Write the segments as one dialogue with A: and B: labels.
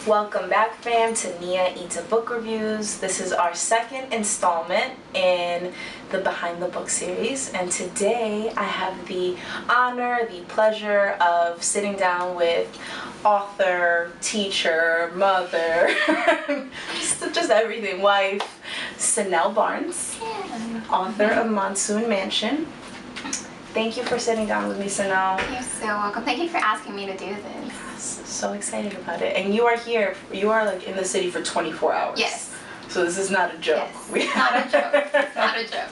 A: Welcome back, fam, to Nia Ita Book Reviews. This is our second installment in the Behind the Book series, and today I have the honor, the pleasure of sitting down with author, teacher, mother, just everything, wife, Cinelle Barnes, author of Monsoon Mansion. Thank you for sitting down with me, Cinelle.
B: You're so welcome. Thank you for asking me to do this.
A: So excited about it. And you are here, you are like in the city for 24 hours.
B: Yes.
A: So this is not a joke.
B: Yes. Not a joke. It's not a joke.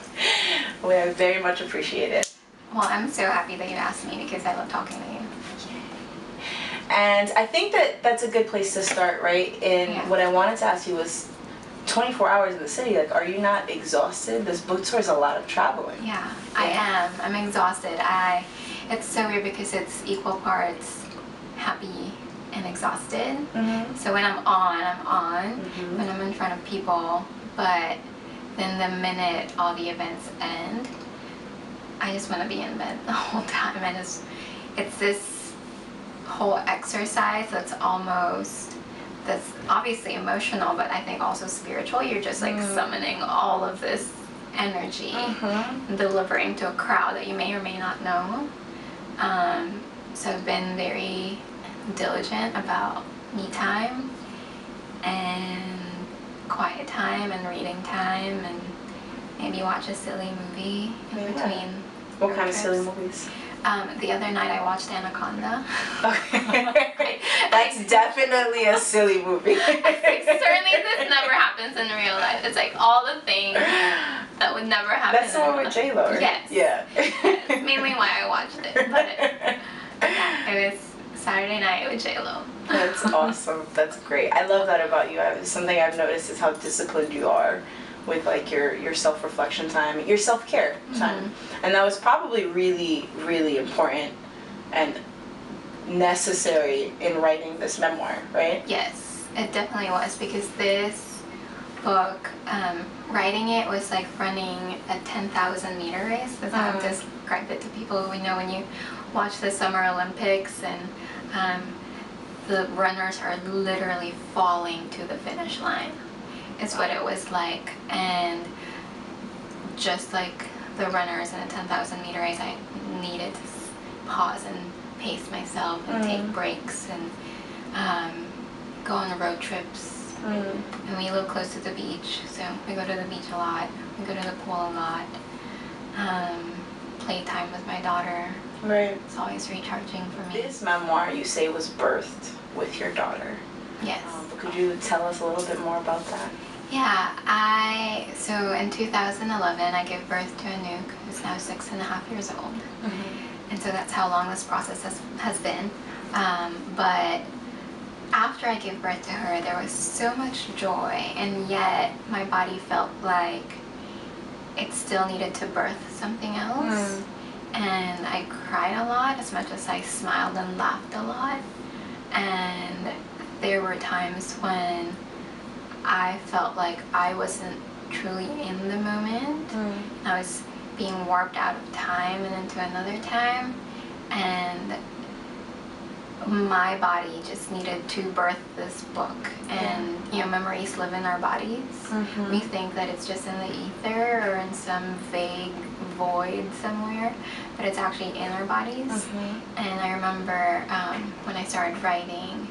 A: We very much appreciate it.
B: Well, I'm so happy that you asked me because I love talking to you.
A: And I think that that's a good place to start, right? And what I wanted to ask you was 24 hours in the city, like, are you not exhausted? This book tour is a lot of traveling.
B: Yeah, I am. I'm exhausted. It's so weird because it's equal parts happy and exhausted.
A: Mm-hmm.
B: So when I'm on,
A: mm-hmm.
B: when I'm in front of people, but then the minute all the events end, I just want to be in bed the whole time. And it's this whole exercise that's obviously emotional, but I think also spiritual. You're just like summoning all of this energy and delivering to a crowd that you may or may not know. So I've been very diligent about me time and quiet time and reading time and maybe watch a silly movie in between.
A: What kind of silly movies?
B: The other night I watched Anaconda.
A: Okay. That's definitely a silly movie.
B: Certainly this never happens in real life. It's like all the things that would never happen.
A: That's the one with J-Lo, right?
B: Yes.
A: Yeah.
B: That's mainly why I watched it. But yeah, it was Saturday night with J-Lo.
A: That's awesome. That's great. I love that about you. Something I've noticed is how disciplined you are with like your self-reflection time, your self-care time. And that was probably really, really important and necessary in writing this memoir, right?
B: Yes, it definitely was, because this book, writing it was like running a 10,000 meter race. That's how I've described it to people. We know when you watch the Summer Olympics and the runners are literally falling to the finish line. It's what it was like. And just like the runners in a 10,000 meter race, I needed to pause and pace myself and take breaks and go on road trips. And we live close to the beach, so we go to the beach a lot. We go to the pool a lot. Playtime with my daughter.
A: Right.
B: It's always recharging for me.
A: This memoir, you say, was birthed with your daughter.
B: Yes.
A: But could you tell us a little bit more about that?
B: Yeah, so in 2011 I gave birth to Anouk, who's now 6.5 years old. And so that's how long this process has been. But after I gave birth to her, there was so much joy, and yet my body felt like it still needed to birth something else. And I cried a lot as much as I smiled and laughed a lot. And there were times when I felt like I wasn't truly in the moment. I was being warped out of time and into another time. And my body just needed to birth this book. And you know, memories live in our bodies. We think that it's just in the ether or in some vague void somewhere, but it's actually in our bodies. And I remember when I started writing,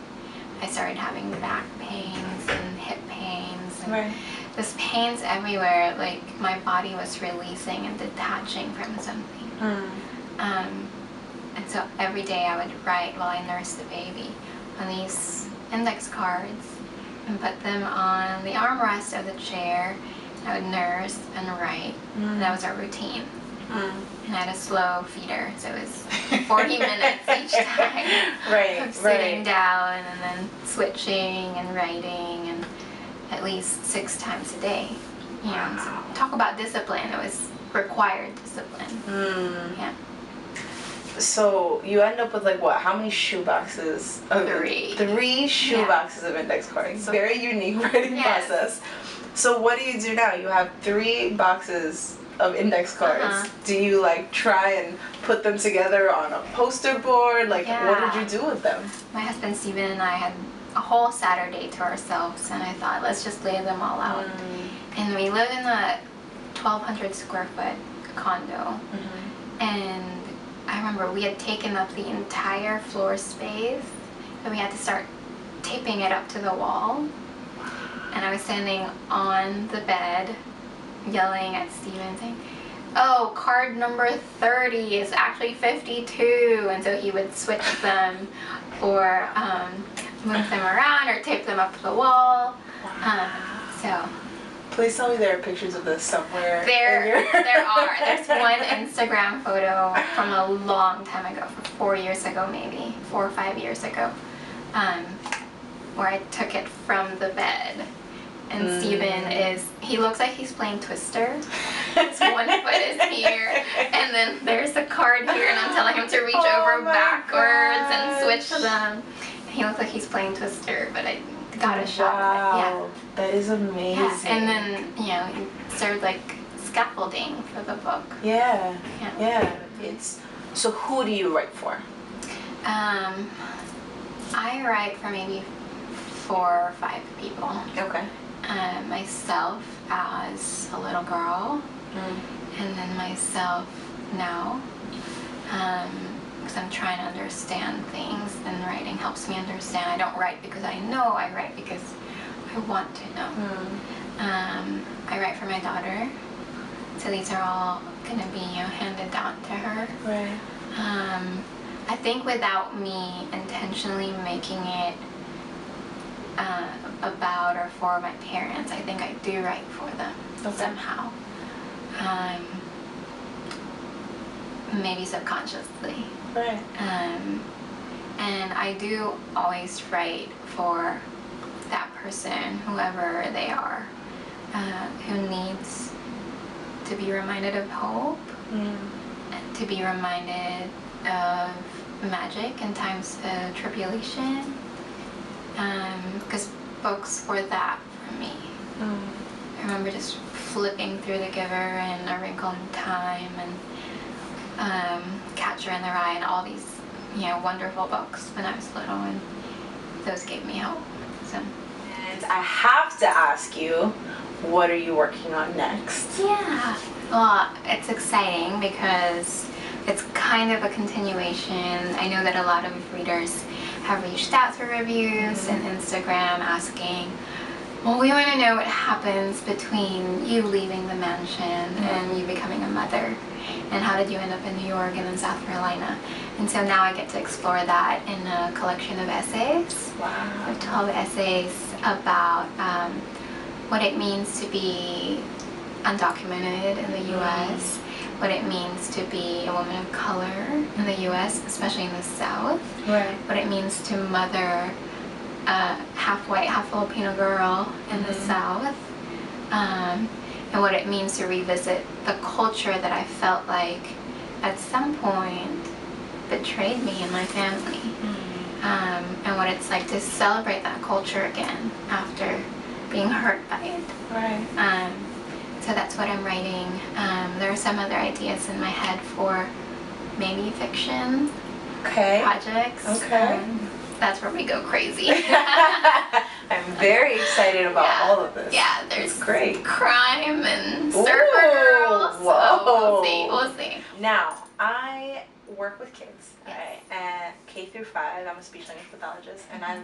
B: I started having back pains and hip pains and just pains everywhere, like my body was releasing and detaching from something. And so every day I would write while I nursed the baby on these index cards and put them on the armrest of the chair. I would nurse and write, and that was our routine. And I had a slow feeder, so it was 40 minutes each time of sitting down and then switching and writing, and at least 6 times a day. You know, so talk about discipline. It was required discipline. Yeah.
A: So you end up with like what? How many shoe boxes?
B: 3.
A: 3 shoe boxes of index cards. Very unique writing process. So what do you do now? You have 3 boxes of index cards. Do you like try and put them together on a poster board? Like what did you do with them?
B: My husband Steven and I had a whole Saturday to ourselves, and I thought, let's just lay them all out. And we live in a 1,200 square foot condo, and I remember we had taken up the entire floor space, and we had to start taping it up to the wall. And I was standing on the bed, yelling at Steven, saying, "Oh, card number 30 is actually 52," and so he would switch them, or move them around, or tape them up to the wall. So.
A: Please tell me there are pictures of this somewhere.
B: There are. There's one Instagram photo from a long time ago, from 4 years ago maybe, 4 or 5 years ago, where I took it from the bed. And Steven he looks like he's playing Twister. His one foot is here, and then there's a card here, and I'm telling him to reach over backwards and switch them. He looks like he's playing Twister, but I got a shot of it. Yeah.
A: That is amazing.
B: Yeah. And then, he served like scaffolding for the book.
A: Yeah. So who do you write for?
B: I write for maybe 4 or 5 people.
A: Okay.
B: Myself as a little girl, and then myself now, because I'm trying to understand things, and writing helps me understand. I don't write because I know, I write because I want to know. I write for my daughter, so these are all going to be handed down to her.
A: Right.
B: I think without me intentionally making it about or for my parents, I think I do write for them somehow. Maybe subconsciously.
A: Right.
B: And I do always write for that person, whoever they are, who needs to be reminded of hope, to be reminded of magic in times of tribulation, because books were that for me. I remember just flipping through The Giver and A Wrinkle in Time and Catcher in the Rye and all these wonderful books when I was little, and those gave me hope. So.
A: And I have to ask you, what are you working on next?
B: Yeah, well, it's exciting because it's kind of a continuation. I know that a lot of readers have reached out for reviews and Instagram asking, well, we want to know what happens between you leaving the mansion and you becoming a mother, and how did you end up in New York and then South Carolina. And so now I get to explore that in a collection of essays.
A: Wow.
B: Of 12 essays about what it means to be undocumented in the U.S., what it means to be a woman of color in the U.S., especially in the South,
A: right.
B: What it means to mother a half-white, half-Filipino girl in the South, and what it means to revisit the culture that I felt like at some point betrayed me and my family, and what it's like to celebrate that culture again after being hurt by it.
A: Right.
B: So that's what I'm writing. There are some other ideas in my head for maybe fiction projects.
A: Okay.
B: That's where we go crazy.
A: I'm very excited about all of this.
B: Yeah, there's
A: great
B: crime and surfer girls.
A: Whoa.
B: So we'll see.
A: Now, I work with kids, right? And K through 5, I'm a speech language pathologist, and I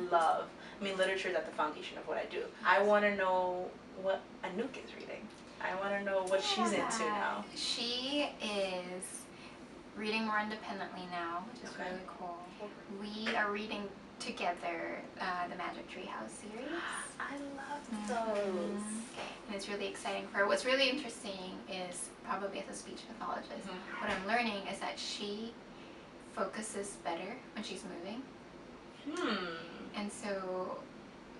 A: literature is at the foundation of what I do. I want to know what Anouk is reading. I want to know what she's into now.
B: She is reading more independently now, which is really cool. We are reading together the Magic Treehouse series.
A: I love those.
B: And it's really exciting for her. What's really interesting is, probably as a speech pathologist, what I'm learning is that she focuses better when she's moving. And so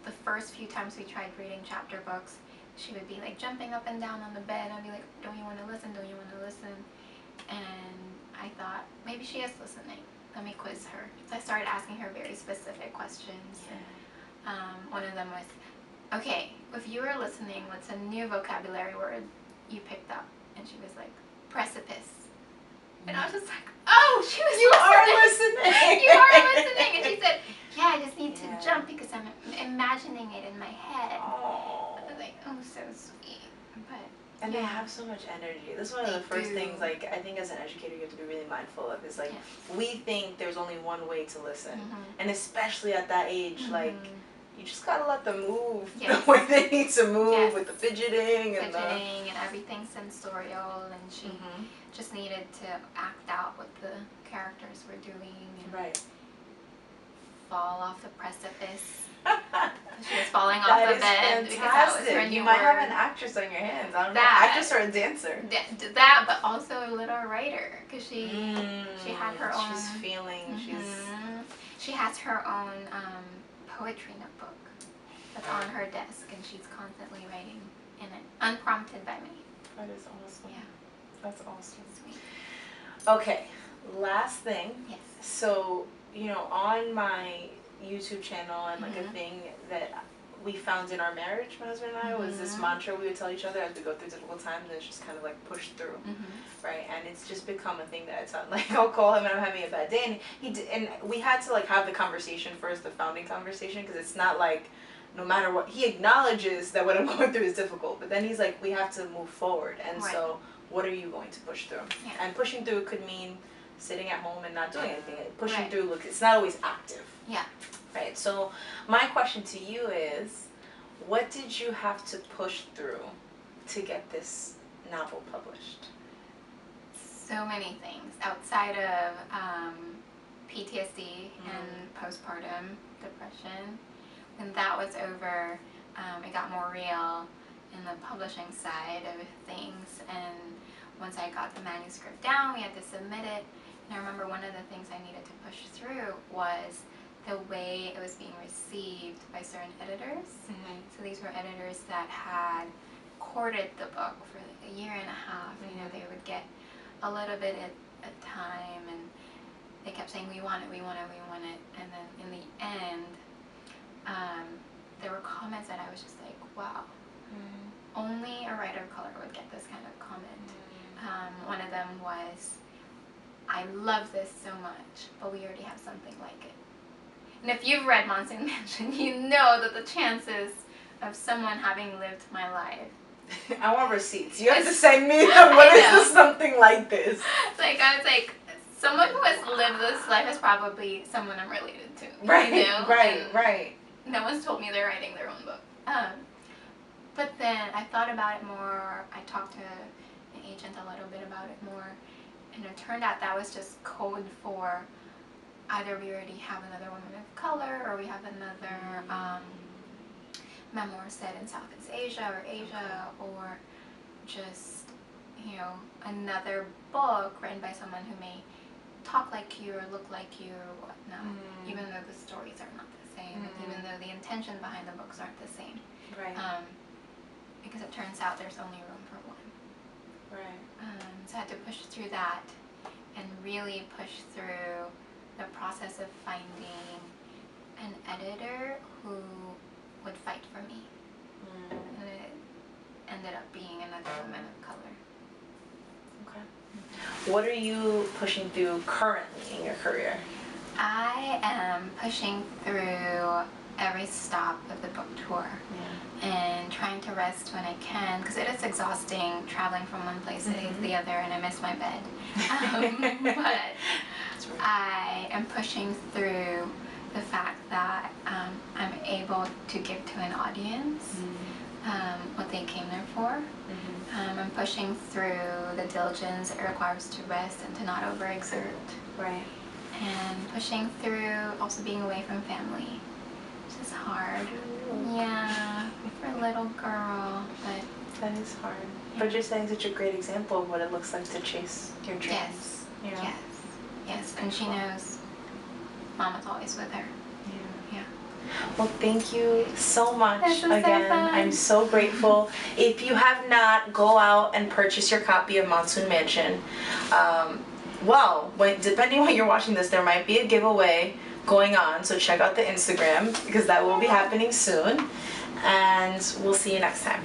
B: the first few times we tried reading chapter books, she would be like jumping up and down on the bed. I'd be like, don't you want to listen? Don't you want to listen? And I thought, maybe she is listening. Let me quiz her. So I started asking her very specific questions. One of them was, okay, if you were listening, what's a new vocabulary word you picked up? And she was like, precipice. And I was just like, oh, she was
A: You are listening.
B: You are listening. And she said, yeah, I just need to jump because I'm so sweet. But
A: and they have so much energy. This is one of the first things, like, I think as an educator you have to be really mindful of, is like, we think there's only one way to listen. And especially at that age, like, you just gotta let them move the way they need to move, with the fidgeting and
B: everything sensorial, and she just needed to act out what the characters were doing and fall off the precipice. She was falling off the bed
A: fantastic.
B: Because that was her new
A: You might
B: word.
A: have an actress on your hands. I don't know, actress or a dancer.
B: That, but also a little writer, because she had her own.
A: She's feeling.
B: She has her own poetry notebook that's on her desk, and she's constantly writing in it, unprompted by me.
A: That is awesome.
B: Yeah,
A: that's awesome.
B: Sweet.
A: Okay, last thing.
B: Yes.
A: So, on my YouTube channel, and like a thing that we found in our marriage, my husband and I, was this mantra we would tell each other as we go through difficult times, and it's just kind of like push through, right? And it's just become a thing that it's not like, I'll call him and I'm having a bad day, and we had to like have the conversation first, the founding conversation, because it's not like, no matter what, he acknowledges that what I'm going through is difficult, but then he's like, we have to move forward, and so what are you going to push through? And pushing through could mean sitting at home and not doing anything. Pushing through, look, it's not always active.
B: Yeah.
A: Right. So my question to you is, what did you have to push through to get this novel published?
B: So many things outside of PTSD and postpartum depression. When that was over, it got more real in the publishing side of things, and once I got the manuscript down, we had to submit it. And I remember one of the things I needed to push through was the way it was being received by certain editors. So these were editors that had courted the book for like a year and a half. They would get a little bit at a time, and they kept saying, we want it, we want it, we want it. And then in the end, there were comments that I was just like, wow, only a writer of color would get this kind of comment. One of them was, I love this so much, but we already have something like it. And if you've read Monsoon Mansion, you know that the chances of someone having lived my life.
A: I want receipts. You have to send me what is this something like this.
B: I was like, someone who has lived this life is probably someone I'm related to.
A: Right.
B: No one's told me they're writing their own book. But then I thought about it more. I talked to an agent a little bit about it more. And it turned out that was just code for either we already have another woman of color, or we have another memoir set in Southeast Asia or Asia, or just, another book written by someone who may talk like you or look like you or whatnot, even though the stories are not the same, even though the intention behind the books aren't the same.
A: Right.
B: Because it turns out there's only room for one.
A: Right.
B: So I had to push through that and really push through the process of finding an editor who would fight for me. And it ended up being another woman of color.
A: Okay. What are you pushing through currently in your career?
B: I am pushing through every stop of the book tour and trying to rest when I can, because it is exhausting traveling from one place to the other, and I miss my bed. But I am pushing through the fact that I'm able to give to an audience what they came there for. I'm pushing through the diligence it requires to rest and to not overexert.
A: Right.
B: And pushing through also being away from family, which is hard. Yeah, for a little girl, but
A: that is hard. But you're setting such a great example of what it looks like to chase your dreams.
B: Yes. And she knows Mama's always with her. Yeah.
A: Well, thank you so much
B: this was
A: again.
B: So fun.
A: I'm so grateful. If you have not, go out and purchase your copy of Monsoon Mansion. Depending on when you're watching this, there might be a giveaway going on, so check out the Instagram because that will be happening soon. And we'll see you next time.